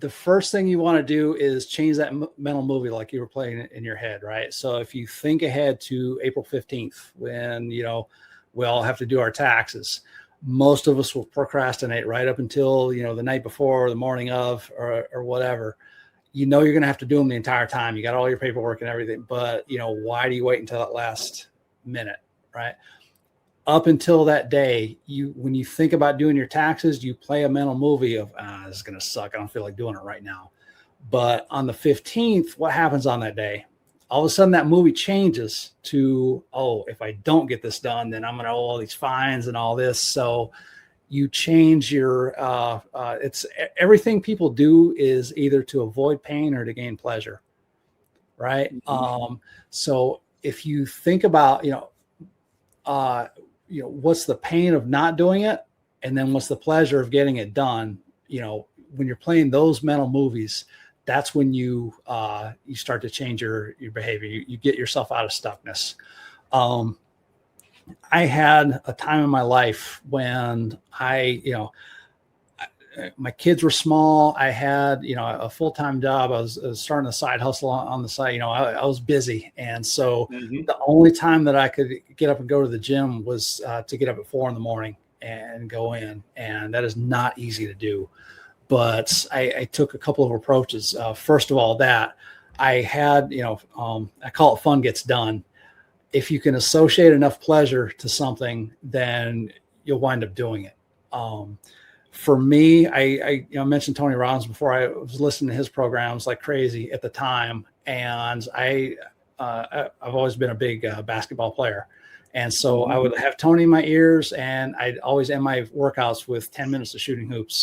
the first thing you want to do is change that mental movie like you were playing it in your head, right? So if you think ahead to April 15th, when, we all have to do our taxes, most of us will procrastinate right up until, the night before or the morning of or whatever. You're going to have to do them the entire time. You got all your paperwork and everything, but why do you wait until that last minute, right? Up until that day, when you think about doing your taxes, you play a mental movie of, this is going to suck. I don't feel like doing it right now. But on the 15th, what happens on that day? All of a sudden that movie changes to, oh, if I don't get this done, then I'm going to owe all these fines and all this. So you change your, it's everything people do is either to avoid pain or to gain pleasure. Right. Mm-hmm. So if you think about, what's the pain of not doing it? And then what's the pleasure of getting it done? When you're playing those mental movies, that's when you start to change your behavior. You get yourself out of stuckness. I had a time in my life when my kids were small. I had, a full-time job. I was starting a side hustle on the side. I was busy. And so the only time that I could get up and go to the gym was to get up at 4 a.m. and go in. And that is not easy to do. But I took a couple of approaches. First of all, that I had, I call it fun gets done. If you can associate enough pleasure to something, then you'll wind up doing it. For me, I mentioned Tony Robbins before. I was listening to his programs like crazy at the time, and I've always been a big basketball player, and so I would have Tony in my ears, and I'd always end my workouts with 10 minutes of shooting hoops.